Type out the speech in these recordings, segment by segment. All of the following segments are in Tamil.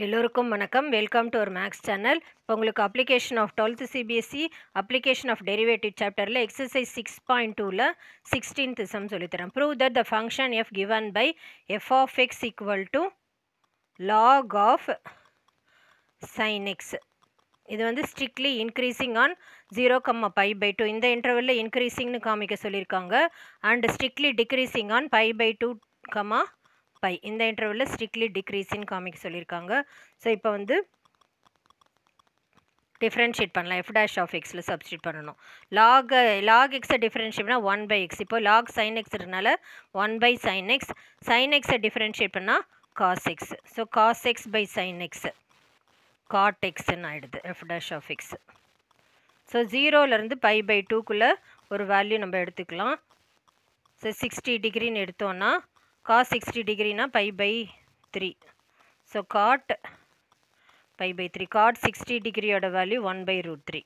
எல்லோருக்கும் வணக்கம். Welcome to our maths channel. இப்போ உங்களுக்கு application of 12th CBSE application of derivative சாப்டரில் எக்ஸசைஸ் 6.2ல் 16th சம் சொல்லித்தரேன். Prove that the function f given by f of x equal to log of sine x. இது வந்து ஸ்ட்ரிக்ட்லி இன்க்ரீசிங் ஆன் 0,π/2 இந்த இன்டர்வலில் இன்க்ரீசிங்னு காமிக்க சொல்லியிருக்காங்க. And strictly decreasing on π/2, pi இந்த இன்டர்வலில் ஸ்ட்ரிக்ட்லி டிக்ரீஸின்னு காமிக்க சொல்லியிருக்காங்க. ஸோ இப்போ வந்து டிஃப்ரென்ஷியேட் பண்ணலாம். எஃப் டேஷ் ஆஃப் எக்ஸில் சப்ஸ்டியூட் பண்ணணும். லாக் எக்ஸை டிஃப்ரென்ஷியேட்னா 1/x. இப்போ லாக் சைன் எக்ஸ்னால 1/sin x. சைன் எக்ஸை டிஃப்ரென்ஷியேட் பண்ணால் cos x. So cos x by sine x cot எக்ஸ்ன்னு ஆகிடுது f dash of x. So 0லேருந்து π/2க்குள்ளே ஒரு வேல்யூ நம்ம எடுத்துக்கலாம். ஸோ 60 டிகிரின்னு எடுத்தோன்னா cos 60 டிகிரினா π/3. So cot π/3. காட் 60 டிகிரியோட வேல்யூ 1/√3.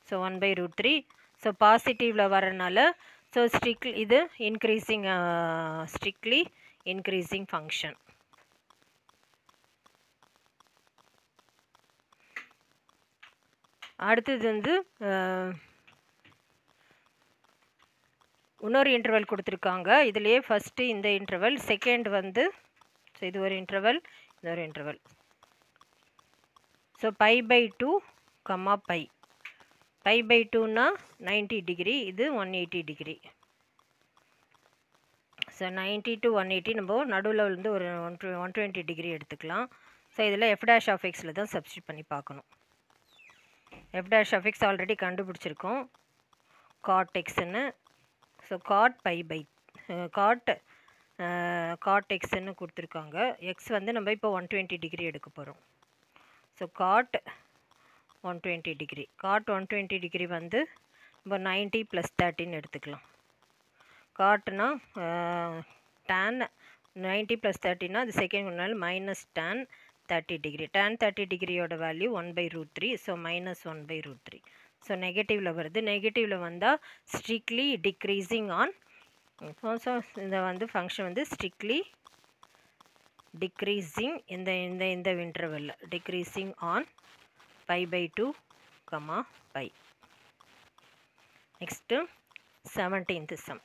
ஸோ 1/√3. ஸோ பாசிட்டிவில் வரனால ஸோ ஸ்ட்ரிக்ட்லி இது இன்க்ரீசிங் ஸ்ட்ரிக்ட்லி இன்க்ரீசிங் ஃபங்க்ஷன். அடுத்தது வந்து இன்னொரு இன்டர்வல் கொடுத்துருக்காங்க. இதுலேயே ஃபஸ்ட்டு இந்த இன்டர்வல், செகண்ட் வந்து ஸோ இது ஒரு இன்டர்வல், இது ஒரு இன்டர்வல். ஸோ π/2, π/2னா 90 டிகிரி, இது 180 டிகிரி. ஸோ 90 to 180 நம்ம நடுவில் வந்து ஒரு 120 டிகிரி எடுத்துக்கலாம். ஸோ இதில் எஃப் டேஷ் ஆஃப் எக்ஸில் தான் சப்ஸ்டியூட் பண்ணி பார்க்கணும். F dash of x already கண்டுபிடிச்சிருக்கோம், காட் எக்ஸ்ன்னு. ஸோ காட் எக்ஸ்ன்னு கொடுத்துருக்காங்க. எக்ஸ் வந்து நம்ம இப்போ 120 டிகிரி எடுக்க போகிறோம். So cot 120 degree. Cot 120 degree வந்து நம்ம 90 + 30 எடுத்துக்கலாம். காட்னா tan 90 + 30னா அது செகண்ட் முன்னாள் -tan 30 டிகிரி. tan 30 டிகிரியோட வேல்யூ 1/√3. ஸோ -1/√3. ஸோ நெகட்டிவில் வருது. நெகட்டிவில் வந்தால் ஸ்ட்ரிக்ட்லி டிக்ரீசிங் ஆன். ஸோ இந்த வந்து ஃபங்க்ஷன் வந்து ஸ்ட்ரிக்ட்லி டிக்ரீசிங் இந்த இன்டர்வெல்ல decreasing on π/2, π. Next 17th sum.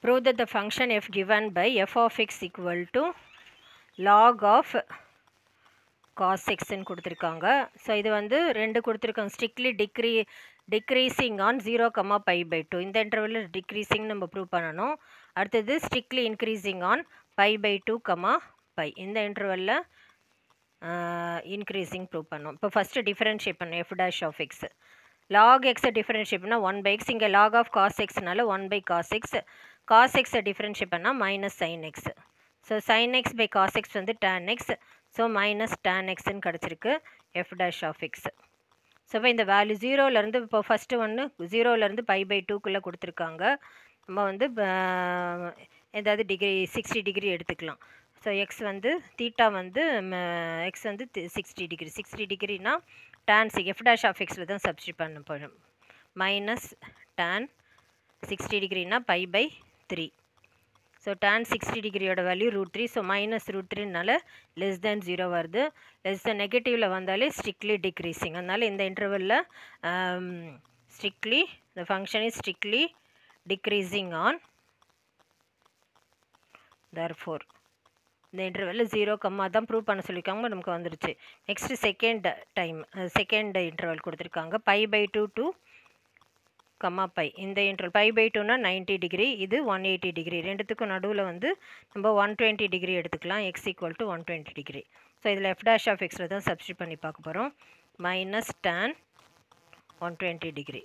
Prove that the function f given by f of x equal to log of cos x ன்னு கொடுத்துருக்காங்க. ஸோ இது வந்து ரெண்டு கொடுத்துருக்காங்க. ஸ்ட்ரிக்ட்லி டிக்ரீசிங் ஆன் 0,π/2 இந்த இன்டர்வலில் டிக்ரீசிங் நம்ம ப்ரூவ் பண்ணணும். அடுத்தது ஸ்ட்ரிக்ட்லி இன்க்ரீசிங் ஆன் π/2, π இந்த இன்டர்வலில் இன்க்ரீசிங் ப்ரூவ் பண்ணணும். இப்போ ஃபஸ்ட்டு டிஃபரன்ஷியேட் பண்ணணும் f dash of x. Log எக்ஸை டிஃபரன்ஷியேட் பண்ணால் 1/x. இங்கே லாக் ஆஃப் காஸ் எக்ஸ்னால 1/cos x. காஸ் எக்ஸை டிஃபரன்ஷியேட் பண்ணால் -sin x. So sin x by cos x வந்து tan x. ஸோ -tan xன்னு கிடச்சிருக்கு f dash of x. So இப்போ இந்த வேல்யூ 0லேருந்து இப்போ ஃபஸ்ட்டு ஒன்று 0லேருந்து π/2க்குள்ளே கொடுத்துருக்காங்க. நம்ம வந்து ஏதாவது டிகிரி 60 டிகிரி எடுத்துக்கலாம். ஸோ எக்ஸ் வந்து தீட்டா வந்து எக்ஸ் வந்து 60 டிகிரி. 60 டிகிரினா tan எஃப் டேஷ் ஆஃப் எக்ஸில் தான் சப்ஸ்டியூட் பண்ண போகிறோம். -tan 60 டிகிரினா π/3. ஸோ tan 60 டிகிரியோட வேல்யூ √3. ஸோ -√3னால <0 வருது. நெகட்டிவில் வந்தாலே ஸ்ட்ரிக்ட்லி டிக்ரீசிங். அதனால் இந்த இன்டர்வலில் strictly the function is strictly decreasing on. therefore இந்த இன்டர்வலில் 0, தான் ப்ரூவ் பண்ண சொல்லியிருக்காங்க, நமக்கு வந்துருச்சு. நெக்ஸ்ட்டு செகண்ட் இன்டர்வல் கொடுத்துருக்காங்க π/2 to π. இந்த இன்டர்வல் π/2னா 90 டிகிரி, இது 180 டிகிரி. ரெண்டுத்துக்கும் நடுவில் வந்து நம்ம 120 டிகிரி எடுத்துக்கலாம். x = 120 degree. ஸோ இதில் எஃப் டேஷ் ஆஃப் எக்ஸில் தான் சப்ஸ்டியூட் பண்ணி பார்க்க போகிறோம். -tan 120 degree.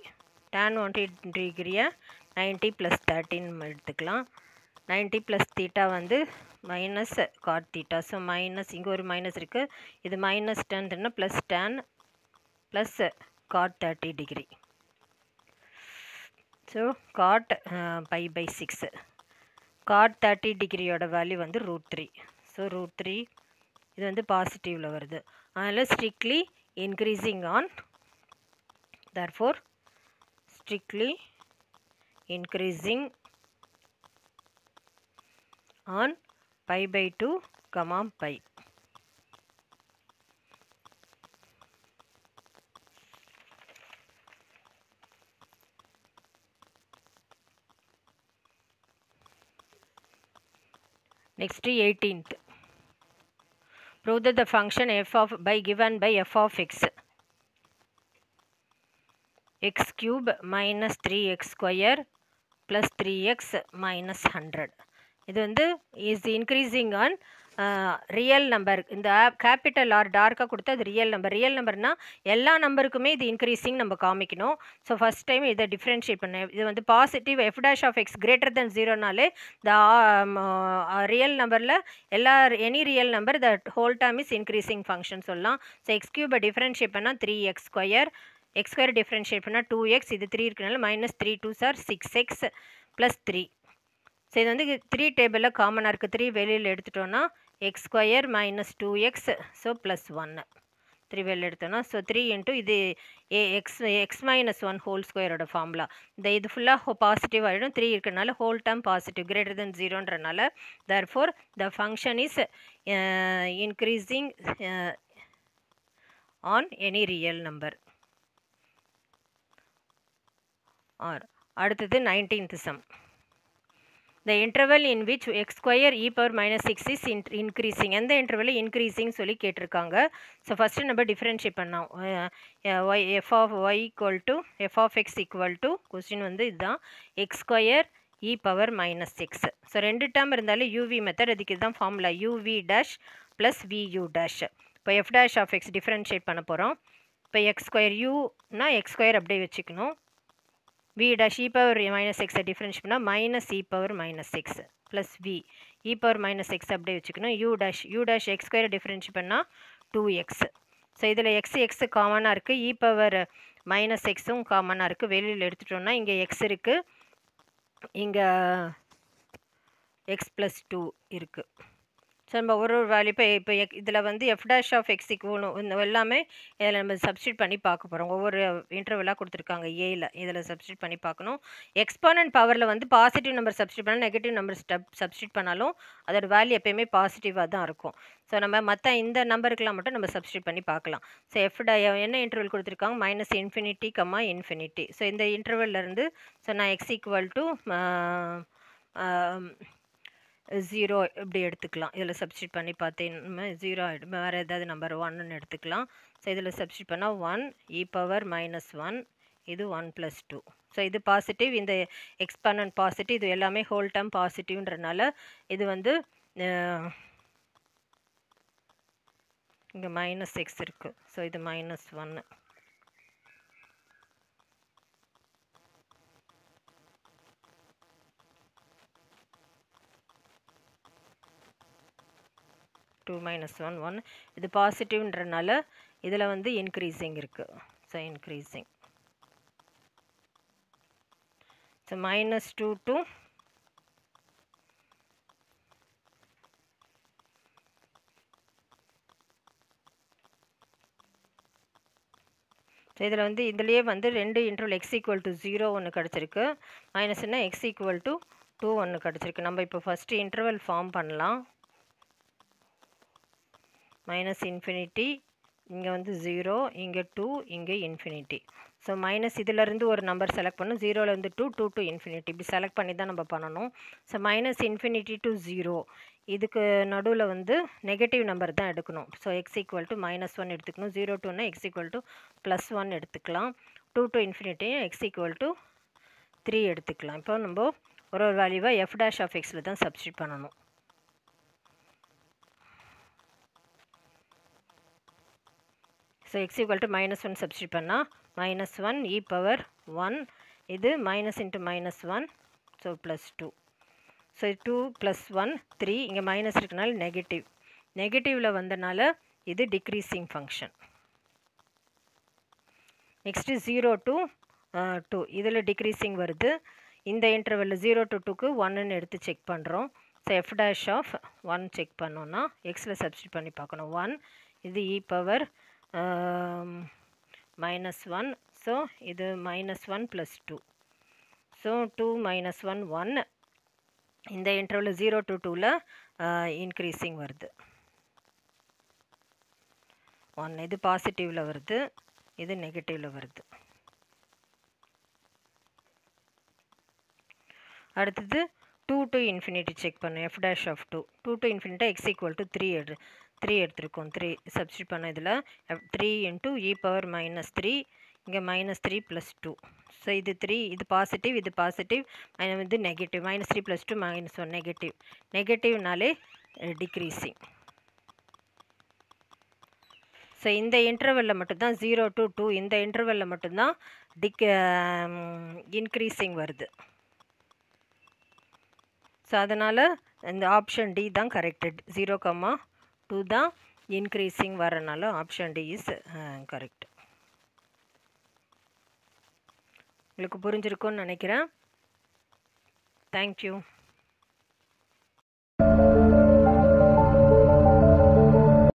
tan 120 டிகிரியை 90 + 13 எடுத்துக்கலாம். 90 + தீட்டா வந்து -cot தீட்டா. ஸோ இங்கே ஒரு மைனஸ் இருக்குது, இது -10னா +tan +cot 30 degree. So cot π/6. cot 30 டிகிரியோட வேல்யூ வந்து √3. ஸோ √3 இது வந்து பாசிட்டிவில் வருது. அதனால் strictly increasing on, therefore strictly increasing on pi by 2 comma pi. Next 18th. Prove that the function f of by given by f of x cube minus 3x square plus 3x minus 100. இது வந்து is increasing on real number. இந்த கேபிட்டல் ஆர் டார்க்காக கொடுத்தா அது ரியல் நம்பர்னால் எல்லா நம்பருக்குமே இது இன்க்ரீஸிங் நம்ம காமிக்கணும். ஸோ ஃபஸ்ட் டைம் இதை டிஃப்ரென்ஷியேட் பண்ண இது வந்து positive f dash of x greater than ஜீரோனாலே த ரியல் நம்பரில் எல்லா any real number the whole term is increasing function சொல்லலாம். ஸோ எக்ஸ் கியூபை டிஃப்ரென்ஷியேட் பண்ணால் 3x square, X square differentiate பண்ணால் 2x, இது 3 இருக்கனால minus 3 2 sir 6x plus 3. So இது வந்து 3 டேபிளில் காமனாக இருக்குது. 3 வெளியில் எடுத்துட்டோன்னா x square minus 2x, so plus 1. 3 வெளியில் எடுத்தோன்னா ஸோ 3 இன்ட்டு இது எக்ஸ் மைனஸ் 1 ஹோல் ஸ்கொயரோட ஃபார்முலா. இது ஃபுல்லாக பாசிட்டிவ் ஆகிடும். 3 இருக்கிறனால whole term positive greater than ஜீரோன்றனால therefore the function is increasing on any real number. அடுத்தது 19th sum. The interval in which x square e power minus 6 is increasing. எந்த இன்டர்வல் இன்க்ரீசிங் சொல்லி கேட்டிருக்காங்க. ஸோ ஃபஸ்ட்டு நம்ம டிஃப்ரென்ஷியேட் பண்ணோம். F of y equal to f of x equal to question வந்து இதுதான் x square e power minus 6. So ரெண்டு டேர்ம் இருந்தாலும் யூவி மெத்தட், அதுக்கு இதுதான் formula UV dash plus VU dash. இப்போ f dash of x differentiate பண்ண போகிறோம். இப்போ எக்ஸ் ஸ்கொயர் யூனா எக்ஸ் ஸ்கொயர் அப்படியே வச்சுக்கணும். v dash e power minus x டிஃப்ரென்ஷியேட் பண்ணால் minus e power minus x plus v e power minus x அப்படியே வச்சுக்கணும். u dash x square differentiate பண்ணால் 2x. ஸோ இதில் x காமனாக இருக்குது, e power minus xும் காமனாக இருக்குது. வெளியில் எடுத்துட்டோம்னா இங்கே x இருக்குது, இங்கே x ப்ளஸ் 2 இருக்குது. ஸோ நம்ம ஒரு வேல்யூ இப்போ இதில் வந்து எஃப் டேஷ் ஆஃப் எக்ஸுக்கு இந்த எல்லாமே இதில் நம்ம சப்ஸ்டியூட் பண்ணி பார்க்க போகிறோம். ஒவ்வொரு இன்டர்வலாக கொடுத்துருக்காங்க ஏயில், இதில் சப்ஸ்டியூட் பண்ணி பார்க்கணும். எக்ஸ்போனன்ட் பவரில் வந்து பாசிட்டிவ் நம்பர் சப்ஸ்டியூட் பண்ணால் நெகட்டிவ் நம்பர் சப்ஸ்டியூட் பண்ணாலும் அதோட வேல்யூ எப்போயுமே பாசிட்டிவாக தான் இருக்கும். ஸோ நம்ம மற்ற இந்த நம்பருக்கெலாம் மட்டும் நம்ம சப்ஸ்டியூட் பண்ணி பார்க்கலாம். ஸோ என்ன இன்டர்வல் கொடுத்துருக்காங்க மைனஸ் இன்ஃபினிட்டி கம்மா இன்ஃபினிட்டி. ஸோ இந்த இன்டர்வல்லேருந்து ஸோ நான் எக்ஸ் ஈக்குவல் டு 0 இப்படி எடுத்துக்கலாம். இதில் சப்ஸ்டியூட் பண்ணி பார்த்தீங்கன்னா 0 ஆகிடும். வேறு ஏதாவது நம்பர் 1ன்னு எடுத்துக்கலாம். ஸோ இதில் சப்ஸ்டியூட் பண்ணால் 1 e பவர் மைனஸ் 1, இது 1 ப்ளஸ் 2. ஸோ இது பாசிட்டிவ், இந்த எக்ஸ்போனன்ட் பாசிட்டிவ், இது எல்லாமே ஹோல் டேர்ம் பாசிட்டிவ்ன்றனால இது வந்து இங்கே மைனஸ் எக்ஸ் இருக்குது. ஸோ இது மைனஸ் 1. டூ மைனஸ் 1 இது பாசிட்டிவ்ன்றனால இதில் வந்து இன்க்ரீஸிங் இருக்குது. So increasing. So minus 2 to so இதில் வந்து இதுலேயே வந்து ரெண்டு இன்டர்வல் எக்ஸ் ஈக்குவல் டு 0 ஒன்று கிடச்சிருக்கு, மைனஸ்னா எக்ஸ் ஈக்குவல் டு 2 ஒன்று கிடச்சிருக்கு. நம்ம இப்போ ஃபஸ்ட்டு இன்டர்வல் ஃபார்ம் பண்ணலாம். மைனஸ் இன்ஃபினிட்டி, இங்கே வந்து 0, இங்கே 2, இங்கே இன்ஃபினிட்டி. ஸோ மைனஸ் இதிலேருந்து ஒரு நம்பர் செலக்ட் பண்ணணும். 0லேருந்து 2, 2 to இன்ஃபினிட்டி, இப்படி செலக்ட் பண்ணி தான் நம்ம பண்ணணும். ஸோ மைனஸ் இன்ஃபினிட்டி டு 0, இதுக்கு நடுவில் வந்து நெகட்டிவ் நம்பர் தான் எடுக்கணும். So X equal to minus 1 எடுத்துக்கணும். 0 2னா எக்ஸ் ஈக்குவல் டு ப்ளஸ் 1 எடுத்துக்கலாம். 2 to இன்ஃபினிட்டியும் எக்ஸ் ஈக்குவல் டு 3 எடுத்துக்கலாம். இப்போ நம்ம ஒரு வேல்யூவாக எஃப் டேஷ் ஆஃப் எக்ஸில் தான் சப்ஸ்டியூட் பண்ணணும். So X equal to minus 1 substitute பண்ணால் மைனஸ் 1 e பவர் 1, இது minus into minus 1, so plus 2. So 2 plus 1 3, இங்கே மைனஸ் இருக்கனால நெகட்டிவ், நெகட்டிவில் வந்தனால இது டிக்ரீஸிங் ஃபங்க்ஷன். நெக்ஸ்ட்டு 0 to 2, இதில் டிக்ரீஸிங் வருது. இந்த இன்டர்வலில் 0 to 2க்கு 1ன்னு எடுத்து செக் பண்ணுறோம். So f dash of 1 check பண்ணோன்னா எக்ஸில் சப்ஸ்டியூட் பண்ணி பார்க்கணும். 1, இது e பவர் -1. ஸோ இது -1 + 2. ஸோ 2 - 1 1. இந்த இன்டர்வல் 0 to 2ல இன்க்ரீஸிங் வருது. 1 இது பாசிட்டிவில் வருது, இது நெகட்டிவில் வருது. அடுத்தது 2 to infinity செக் பண்ணு. f dash of 2 2 to infinity x equal to 3 எடுத்திருக்கோம். 3 சப்ஸ்டியூட் பண்ண இதில் 3 into e power -3, இங்கே -3 + 2. ஸோ இது 3, இது பாசிட்டிவ், இது பாசிட்டிவ், இது நெகட்டிவ். -3 + 2 -1 நெகட்டிவ். நெகட்டிவ்னாலே டிக்ரீஸிங். ஸோ இந்த இன்டர்வெல்லில் மட்டும்தான் 0 to 2, இந்த இன்டர்வெல்லில் மட்டும்தான் இன்க்ரீஸிங் வருது. ஸோ அதனால் இந்த ஆப்ஷன் டி தான் கரெக்டட். 0, 2 தான் இன்க்ரீஸிங் வரனால ஆப்ஷன் டி இஸ் கரெக்ட். உங்களுக்கு புரிஞ்சிருக்கும்னு நினைக்கிறேன். தேங்க்யூ.